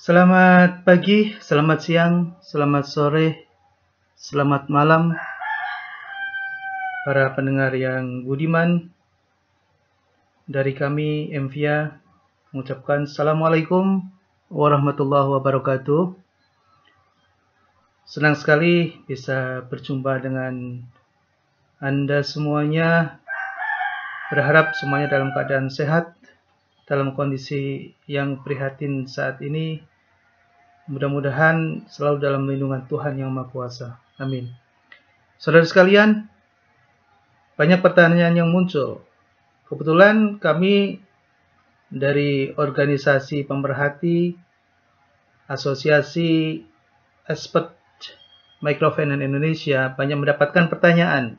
Selamat pagi, selamat siang, selamat sore, selamat malam para pendengar yang budiman. Dari kami Emvia mengucapkan Assalamualaikum warahmatullahi wabarakatuh. Senang sekali bisa berjumpa dengan Anda semuanya. Berharap semuanya dalam keadaan sehat, dalam kondisi yang prihatin saat ini. Mudah-mudahan selalu dalam lindungan Tuhan Yang Maha Kuasa. Amin. Saudara sekalian, banyak pertanyaan yang muncul. Kebetulan kami dari organisasi pemerhati Asosiasi Expert Microfinance Indonesia banyak mendapatkan pertanyaan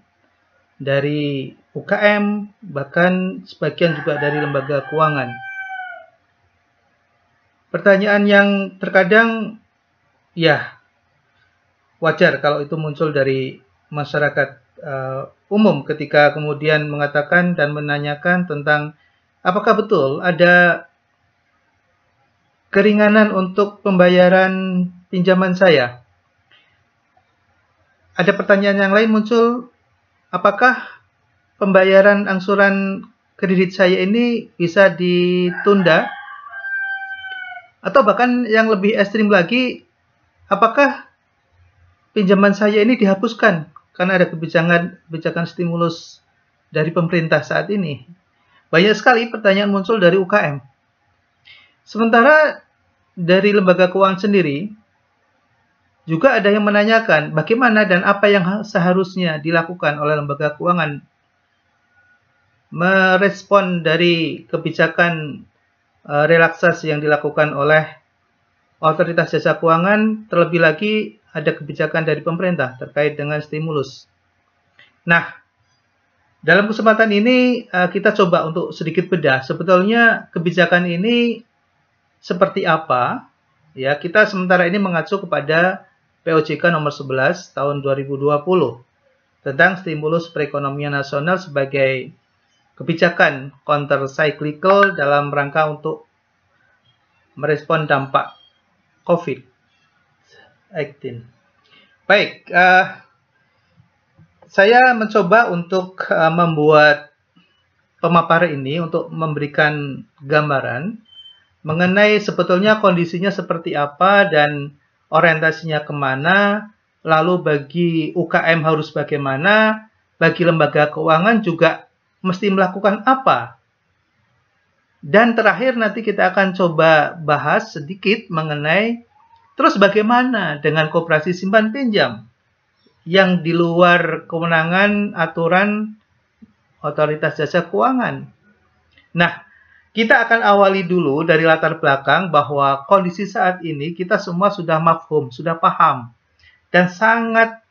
dari UKM, bahkan sebagian juga dari lembaga keuangan. Pertanyaan yang terkadang ya wajar kalau itu muncul dari masyarakat umum ketika kemudian mengatakan dan menanyakan tentang apakah betul ada keringanan untuk pembayaran pinjaman saya. Ada pertanyaan yang lain muncul, apakah pembayaran angsuran kredit saya ini bisa ditunda? Atau bahkan yang lebih ekstrim lagi, apakah pinjaman saya ini dihapuskan karena ada kebijakan stimulus dari pemerintah saat ini? Banyak sekali pertanyaan muncul dari UKM. Sementara dari lembaga keuangan sendiri, juga ada yang menanyakan bagaimana dan apa yang seharusnya dilakukan oleh lembaga keuangan merespon dari kebijakan relaksasi yang dilakukan oleh Otoritas Jasa Keuangan, terlebih lagi ada kebijakan dari pemerintah terkait dengan stimulus. Nah, dalam kesempatan ini kita coba untuk sedikit bedah sebetulnya kebijakan ini seperti apa. Ya, kita sementara ini mengacu kepada POJK nomor 11 tahun 2020 tentang stimulus perekonomian nasional sebagai kebijakan counter cyclical dalam rangka untuk merespon dampak COVID-19. Baik, saya mencoba untuk membuat pemaparan ini untuk memberikan gambaran mengenai sebetulnya kondisinya seperti apa dan orientasinya kemana, lalu bagi UKM harus bagaimana, bagi lembaga keuangan juga mesti melakukan apa. Dan terakhir nanti kita akan coba bahas sedikit mengenai terus bagaimana dengan koperasi simpan pinjam yang di luar kewenangan aturan Otoritas Jasa Keuangan. Nah, kita akan awali dulu dari latar belakang bahwa kondisi saat ini kita semua sudah mafhum, sudah paham dan sangat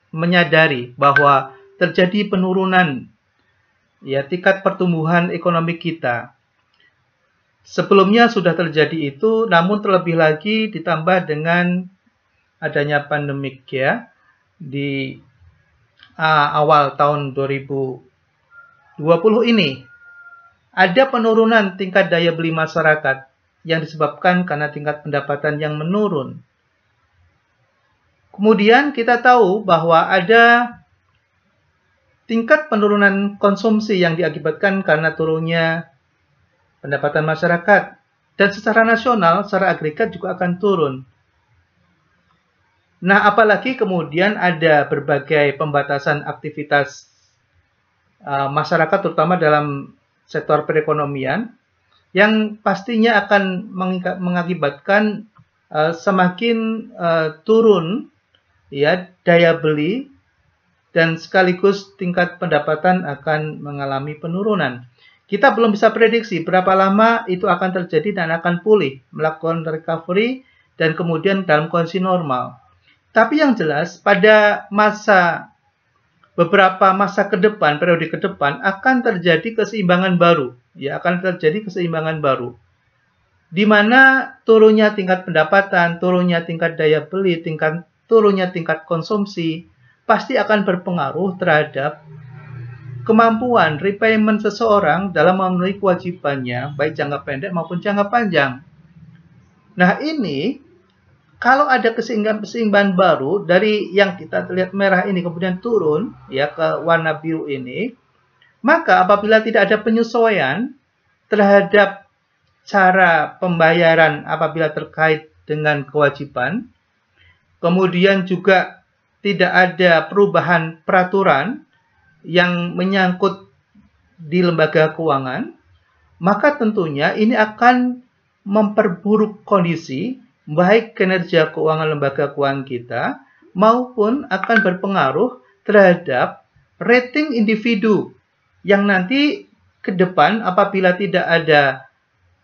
menyadari bahwa terjadi penurunan ya tingkat pertumbuhan ekonomi kita. Sebelumnya sudah terjadi itu, namun terlebih lagi ditambah dengan adanya pandemik ya di awal tahun 2020 ini. Ada penurunan tingkat daya beli masyarakat yang disebabkan karena tingkat pendapatan yang menurun. Kemudian kita tahu bahwa ada tingkat penurunan konsumsi yang diakibatkan karena turunnya pendapatan masyarakat. Dan secara nasional, secara agregat juga akan turun. Nah, apalagi kemudian ada berbagai pembatasan aktivitas masyarakat, terutama dalam sektor perekonomian, yang pastinya akan mengakibatkan semakin turun ya daya beli dan sekaligus tingkat pendapatan akan mengalami penurunan. Kita belum bisa prediksi berapa lama itu akan terjadi dan akan pulih, melakukan recovery dan kemudian dalam kondisi normal. Tapi yang jelas pada beberapa masa ke depan, periode ke depan akan terjadi keseimbangan baru, ya akan terjadi keseimbangan baru. Di mana turunnya tingkat pendapatan, turunnya tingkat daya beli, turunnya tingkat konsumsi pasti akan berpengaruh terhadap kemampuan repayment seseorang dalam memenuhi kewajibannya baik jangka pendek maupun jangka panjang. Nah, ini kalau ada keseimbangan baru dari yang kita lihat merah ini kemudian turun ya ke warna biru ini, maka apabila tidak ada penyesuaian terhadap cara pembayaran apabila terkait dengan kewajiban, kemudian juga tidak ada perubahan peraturan yang menyangkut di lembaga keuangan, maka tentunya ini akan memperburuk kondisi baik kinerja keuangan lembaga keuangan kita maupun akan berpengaruh terhadap rating individu yang nanti ke depan apabila tidak ada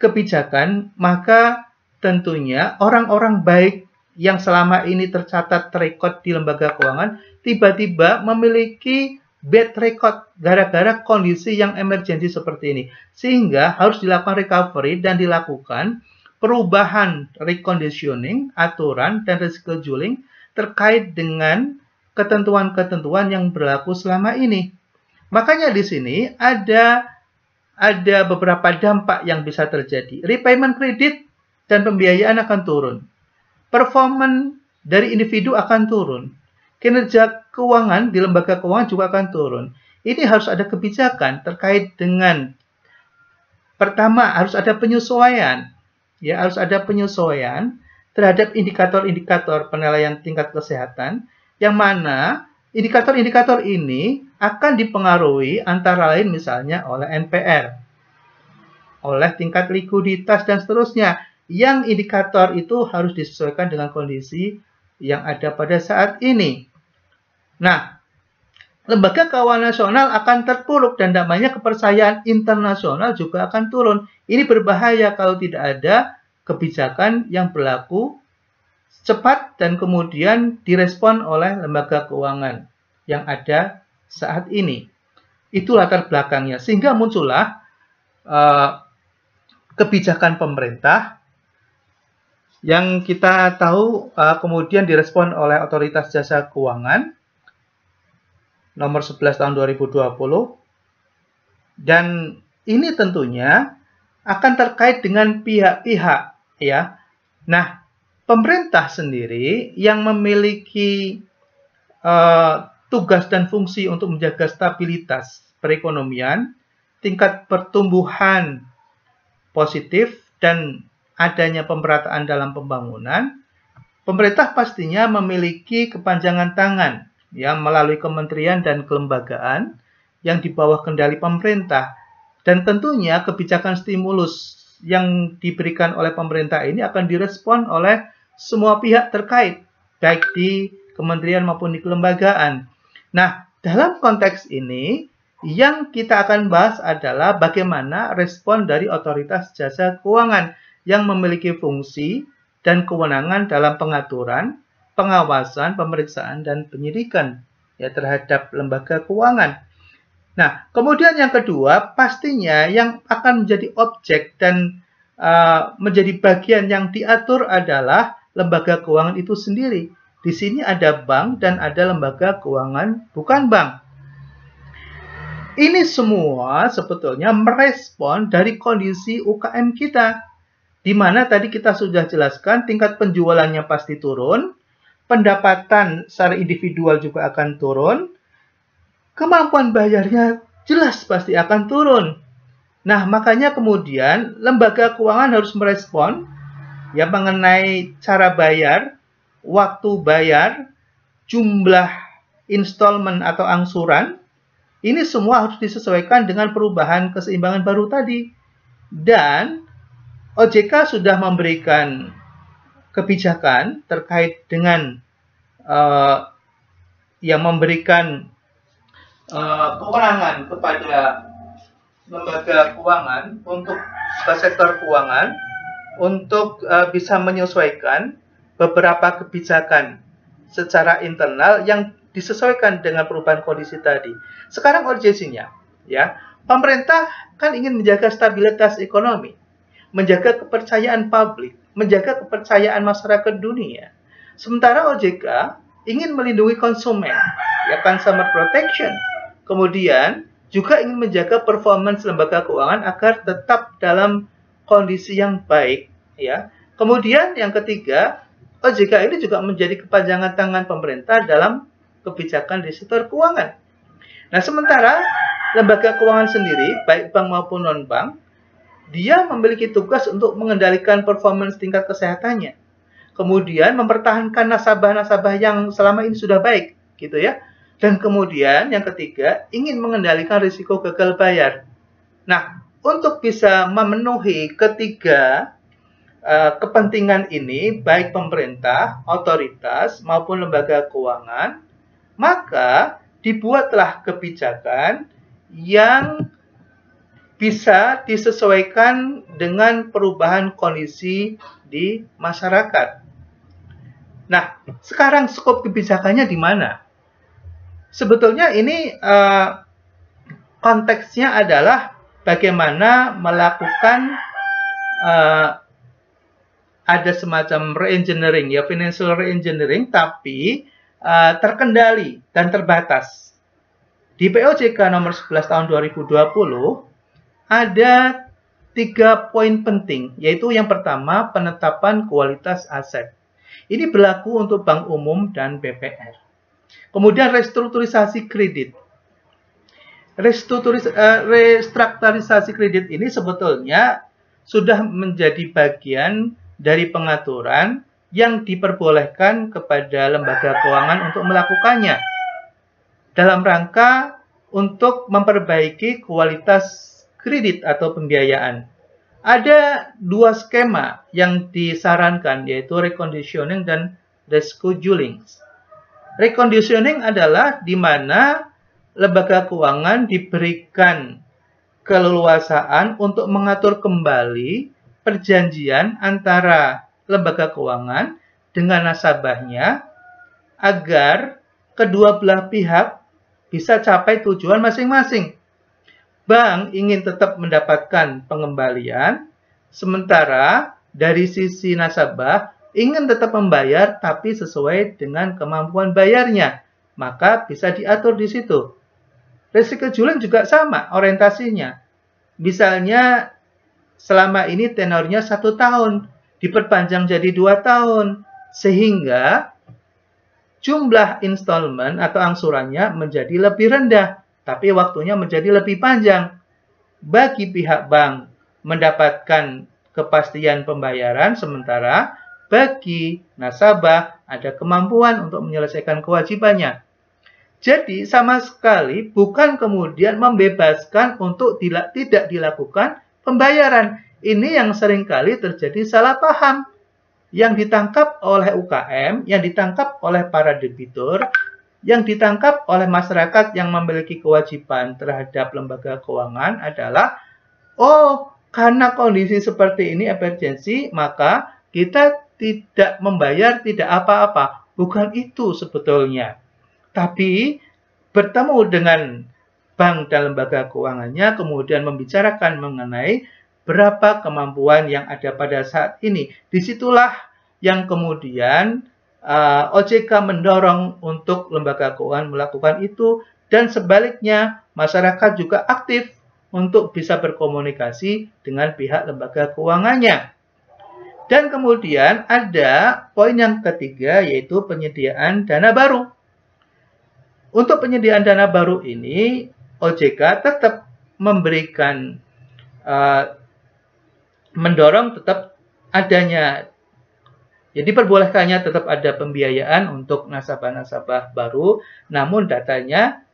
kebijakan, maka tentunya orang-orang baik yang selama ini tercatat record di lembaga keuangan tiba-tiba memiliki bad record gara-gara kondisi yang emergensi seperti ini. Sehingga harus dilakukan recovery dan dilakukan perubahan reconditioning, aturan, dan rescheduling terkait dengan ketentuan-ketentuan yang berlaku selama ini. Makanya di sini ada beberapa dampak yang bisa terjadi. Repayment kredit dan pembiayaan akan turun. Performance dari individu akan turun. Kinerja keuangan di lembaga keuangan juga akan turun. Ini harus ada kebijakan terkait dengan, pertama, harus ada penyesuaian. Ya, harus ada penyesuaian terhadap indikator-indikator penilaian tingkat kesehatan, yang mana indikator-indikator ini akan dipengaruhi antara lain misalnya oleh NPR, oleh tingkat likuiditas, dan seterusnya. Yang indikator itu harus disesuaikan dengan kondisi yang ada pada saat ini. Nah, lembaga keuangan nasional akan terpuruk dan namanya kepercayaan internasional juga akan turun. Ini berbahaya kalau tidak ada kebijakan yang berlaku cepat dan kemudian direspon oleh lembaga keuangan yang ada saat ini. Itu latar belakangnya. Sehingga muncullah kebijakan pemerintah yang kita tahu kemudian direspon oleh Otoritas Jasa Keuangan nomor 11 tahun 2020, dan ini tentunya akan terkait dengan pihak-pihak ya. Nah, pemerintah sendiri yang memiliki tugas dan fungsi untuk menjaga stabilitas perekonomian, tingkat pertumbuhan positif, dan adanya pemerataan dalam pembangunan, pemerintah pastinya memiliki kepanjangan tangan ya melalui kementerian dan kelembagaan yang di bawah kendali pemerintah. Dan tentunya kebijakan stimulus yang diberikan oleh pemerintah ini akan direspon oleh semua pihak terkait, baik di kementerian maupun di kelembagaan. Nah, dalam konteks ini, yang kita akan bahas adalah bagaimana respon dari Otoritas Jasa Keuangan yang memiliki fungsi dan kewenangan dalam pengaturan, pengawasan, pemeriksaan, dan penyidikan ya terhadap lembaga keuangan. Nah, kemudian yang kedua, pastinya yang akan menjadi objek dan menjadi bagian yang diatur adalah lembaga keuangan itu sendiri. Di sini ada bank dan ada lembaga keuangan bukan bank. Ini semua sebetulnya merespon dari kondisi UKM kita, di mana tadi kita sudah jelaskan tingkat penjualannya pasti turun, pendapatan secara individual juga akan turun, kemampuan bayarnya jelas pasti akan turun. Nah, makanya kemudian lembaga keuangan harus merespon ya mengenai cara bayar, waktu bayar, jumlah installment atau angsuran. Ini semua harus disesuaikan dengan perubahan keseimbangan baru tadi. Dan OJK sudah memberikan kebijakan terkait dengan yang memberikan kewenangan kepada lembaga keuangan untuk sektor keuangan untuk bisa menyesuaikan beberapa kebijakan secara internal yang disesuaikan dengan perubahan kondisi tadi. Sekarang urgensinya, ya, pemerintah kan ingin menjaga stabilitas ekonomi, menjaga kepercayaan publik, menjaga kepercayaan masyarakat dunia. Sementara OJK ingin melindungi konsumen, ya, consumer protection. Kemudian juga ingin menjaga performance lembaga keuangan agar tetap dalam kondisi yang baik, ya, Kemudian yang ketiga, OJK ini juga menjadi kepanjangan tangan pemerintah dalam kebijakan di sektor keuangan. Nah, sementara lembaga keuangan sendiri, baik bank maupun non-bank, dia memiliki tugas untuk mengendalikan performance tingkat kesehatannya. Kemudian mempertahankan nasabah-nasabah yang selama ini sudah baik, gitu ya. Dan kemudian yang ketiga, ingin mengendalikan risiko gagal bayar. Nah, untuk bisa memenuhi ketiga kepentingan ini, baik pemerintah, otoritas, maupun lembaga keuangan, maka dibuatlah kebijakan yang bisa disesuaikan dengan perubahan kondisi di masyarakat. Nah, sekarang skop kebijakannya di mana? Sebetulnya ini konteksnya adalah bagaimana melakukan ada semacam reengineering, ya, financial reengineering, tapi terkendali dan terbatas. Di POJK nomor 11 tahun 2020 ada 3 poin penting, yaitu yang pertama, penetapan kualitas aset. Ini berlaku untuk bank umum dan BPR. Kemudian restrukturisasi kredit. Restrukturisasi kredit ini sebetulnya sudah menjadi bagian dari pengaturan yang diperbolehkan kepada lembaga keuangan untuk melakukannya dalam rangka untuk memperbaiki kualitas kredit atau pembiayaan. Ada 2 skema yang disarankan, yaitu reconditioning dan rescheduling. Reconditioning adalah di mana lembaga keuangan diberikan keleluasaan untuk mengatur kembali perjanjian antara lembaga keuangan dengan nasabahnya agar kedua belah pihak bisa capai tujuan masing-masing. Bank ingin tetap mendapatkan pengembalian, sementara dari sisi nasabah ingin tetap membayar tapi sesuai dengan kemampuan bayarnya, maka bisa diatur di situ. Rescheduling juga sama orientasinya. Misalnya selama ini tenornya 1 tahun, diperpanjang jadi 2 tahun, sehingga jumlah installment atau angsurannya menjadi lebih rendah, tapi waktunya menjadi lebih panjang. Bagi pihak bank mendapatkan kepastian pembayaran, sementara bagi nasabah ada kemampuan untuk menyelesaikan kewajibannya. Jadi sama sekali bukan kemudian membebaskan untuk tidak dilakukan pembayaran. Ini yang seringkali terjadi salah paham. Yang ditangkap oleh UKM, yang ditangkap oleh para debitur, yang ditangkap oleh masyarakat yang memiliki kewajiban terhadap lembaga keuangan adalah, oh, karena kondisi seperti ini emergensi, maka kita tidak membayar tidak apa-apa. Bukan itu sebetulnya. Tapi bertemu dengan bank dan lembaga keuangannya, kemudian membicarakan mengenai berapa kemampuan yang ada pada saat ini. Disitulah yang kemudian OJK mendorong untuk lembaga keuangan melakukan itu, dan sebaliknya masyarakat juga aktif untuk bisa berkomunikasi dengan pihak lembaga keuangannya. Dan kemudian ada poin yang ketiga, yaitu penyediaan dana baru. Untuk penyediaan dana baru ini, OJK tetap memberikan, mendorong tetap adanya, jadi diperbolehkannya tetap ada pembiayaan untuk nasabah-nasabah baru, namun datanya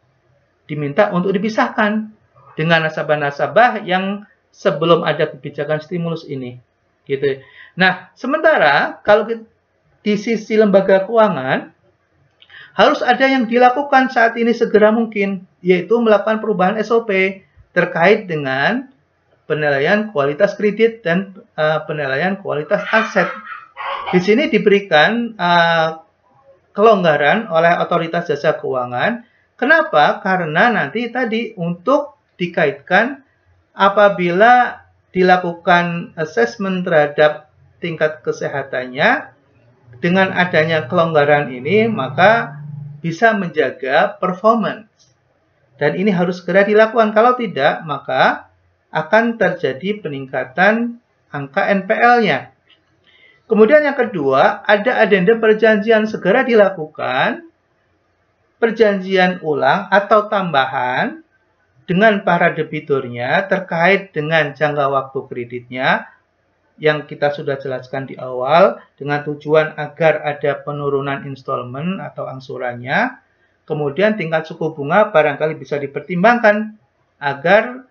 diminta untuk dipisahkan dengan nasabah-nasabah yang sebelum ada kebijakan stimulus ini. Gitu. Nah, sementara kalau di sisi lembaga keuangan, harus ada yang dilakukan saat ini segera mungkin, yaitu melakukan perubahan SOP terkait dengan penilaian kualitas kredit dan penilaian kualitas aset. Di sini diberikan kelonggaran oleh otoritas jasa keuangan. Kenapa? Karena nanti tadi untuk dikaitkan apabila dilakukan assessment terhadap tingkat kesehatannya, dengan adanya kelonggaran ini, maka bisa menjaga performance. Dan ini harus segera dilakukan. Kalau tidak, maka akan terjadi peningkatan angka NPL-nya. Kemudian yang kedua, ada adendum perjanjian segera dilakukan, perjanjian ulang atau tambahan dengan para debiturnya terkait dengan jangka waktu kreditnya yang kita sudah jelaskan di awal dengan tujuan agar ada penurunan installment atau angsurannya. Kemudian tingkat suku bunga barangkali bisa dipertimbangkan agar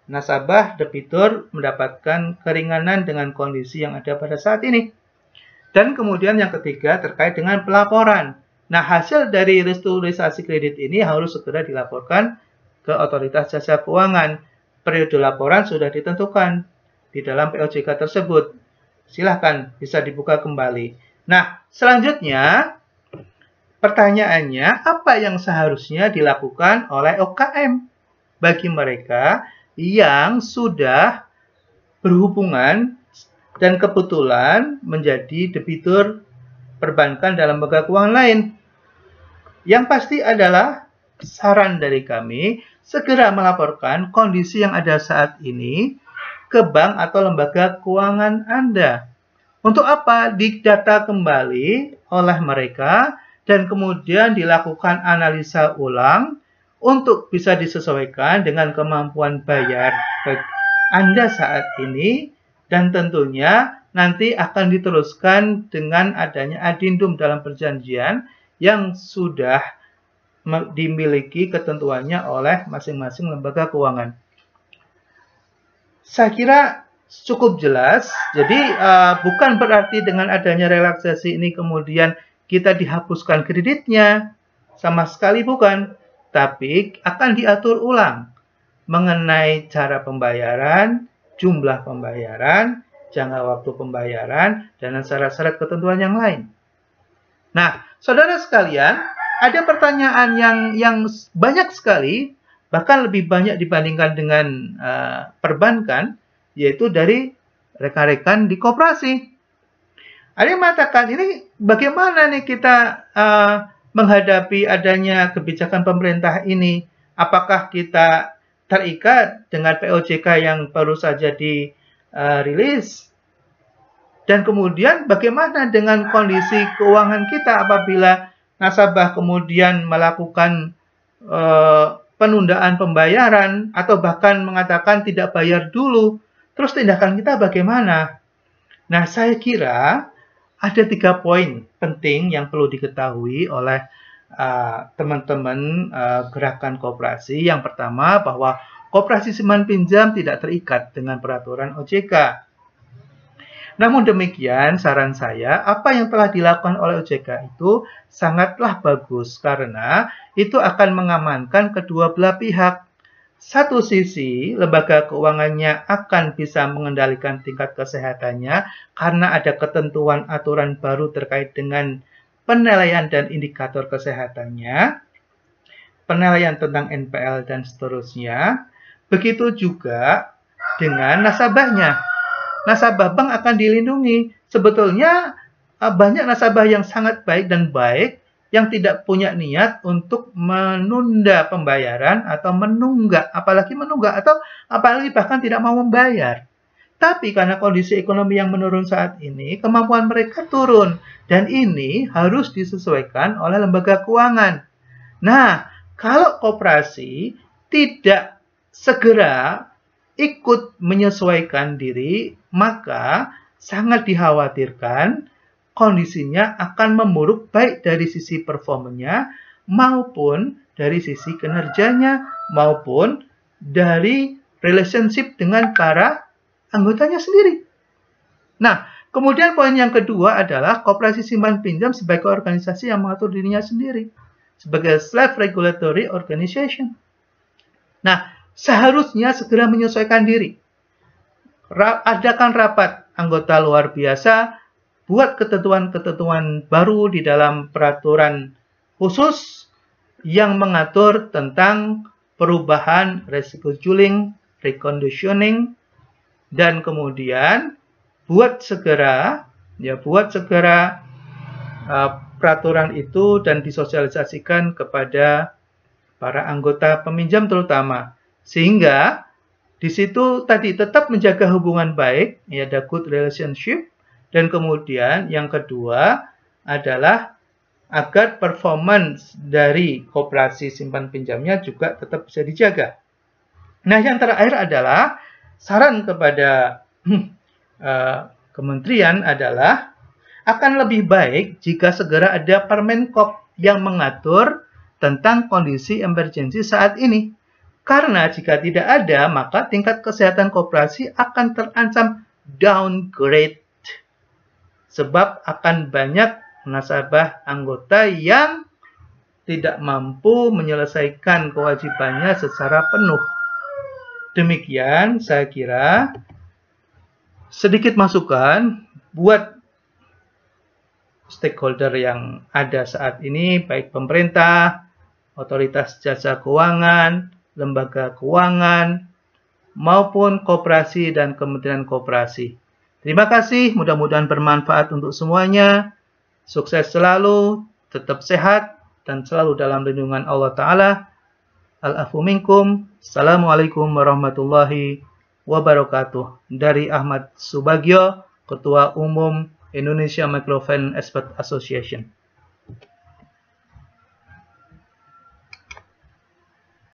nasabah debitur mendapatkan keringanan dengan kondisi yang ada pada saat ini. Dan kemudian yang ketiga terkait dengan pelaporan. Nah, hasil dari restrukturisasi kredit ini harus segera dilaporkan ke otoritas jasa keuangan. Periode laporan sudah ditentukan di dalam POJK tersebut. Silahkan bisa dibuka kembali. Nah, selanjutnya pertanyaannya, apa yang seharusnya dilakukan oleh OKM bagi mereka yang sudah berhubungan dan kebetulan menjadi debitur perbankan dalam lembaga keuangan lain? Yang pasti adalah saran dari kami, segera melaporkan kondisi yang ada saat ini ke bank atau lembaga keuangan Anda. Untuk apa? Didata kembali oleh mereka dan kemudian dilakukan analisa ulang untuk bisa disesuaikan dengan kemampuan bayar Anda saat ini, dan tentunya nanti akan diteruskan dengan adanya adendum dalam perjanjian yang sudah dimiliki ketentuannya oleh masing-masing lembaga keuangan. Saya kira cukup jelas. Jadi bukan berarti dengan adanya relaksasi ini kemudian kita dihapuskan kreditnya. Sama sekali bukan. Tapi akan diatur ulang mengenai cara pembayaran, jumlah pembayaran, jangka waktu pembayaran, dan syarat-syarat ketentuan yang lain. Nah, saudara sekalian, ada pertanyaan yang banyak sekali, bahkan lebih banyak dibandingkan dengan perbankan, yaitu dari rekan-rekan di koperasi. Ada yang mengatakan, ini bagaimana nih kita menghadapi adanya kebijakan pemerintah ini? Apakah kita terikat dengan POJK yang baru saja dirilis? Dan kemudian bagaimana dengan kondisi keuangan kita apabila nasabah kemudian melakukan penundaan pembayaran atau bahkan mengatakan tidak bayar dulu? Terus tindakan kita bagaimana? Nah, saya kira ada 3 poin penting yang perlu diketahui oleh teman-teman gerakan koperasi. Yang pertama, bahwa koperasi simpan pinjam tidak terikat dengan peraturan OJK. Namun demikian, saran saya, apa yang telah dilakukan oleh OJK itu sangatlah bagus karena itu akan mengamankan kedua belah pihak. Satu sisi, lembaga keuangannya akan bisa mengendalikan tingkat kesehatannya karena ada ketentuan aturan baru terkait dengan penilaian dan indikator kesehatannya, penilaian tentang NPL dan seterusnya. Begitu juga dengan nasabahnya. Nasabah bank akan dilindungi. Sebetulnya banyak nasabah yang sangat baik dan baik yang tidak punya niat untuk menunda pembayaran atau menunggak, apalagi menunggak atau apalagi bahkan tidak mau membayar. Tapi karena kondisi ekonomi yang menurun saat ini, kemampuan mereka turun dan ini harus disesuaikan oleh lembaga keuangan. Nah, kalau koperasi tidak segera ikut menyesuaikan diri, maka sangat dikhawatirkan kondisinya akan memburuk baik dari sisi performanya maupun dari sisi kinerjanya maupun dari relationship dengan para anggotanya sendiri. Nah, kemudian poin yang kedua adalah koperasi simpan pinjam sebagai organisasi yang mengatur dirinya sendiri sebagai self-regulatory organization. Nah, seharusnya segera menyesuaikan diri. Adakan rapat anggota luar biasa, buat ketentuan-ketentuan baru di dalam peraturan khusus yang mengatur tentang perubahan rescheduling, reconditioning, dan kemudian buat segera peraturan itu dan disosialisasikan kepada para anggota peminjam terutama, sehingga di situ tadi tetap menjaga hubungan baik, ada good relationship, Dan kemudian yang kedua adalah agar performance dari koperasi simpan pinjamnya juga tetap bisa dijaga. Nah, yang terakhir adalah saran kepada kementerian adalah akan lebih baik jika segera ada Permenkop yang mengatur tentang kondisi emergensi saat ini. Karena jika tidak ada, maka tingkat kesehatan koperasi akan terancam downgrade. Sebab akan banyak nasabah anggota yang tidak mampu menyelesaikan kewajibannya secara penuh. Demikian saya kira sedikit masukan buat stakeholder yang ada saat ini, baik pemerintah, otoritas jasa keuangan, lembaga keuangan, maupun koperasi dan kementerian koperasi. Terima kasih, mudah-mudahan bermanfaat untuk semuanya. Sukses selalu, tetap sehat, dan selalu dalam lindungan Allah Ta'ala. Al-afu minkum. Assalamualaikum warahmatullahi wabarakatuh. Dari Ahmad Subagio, Ketua Umum Indonesia Microfinance Expert Association.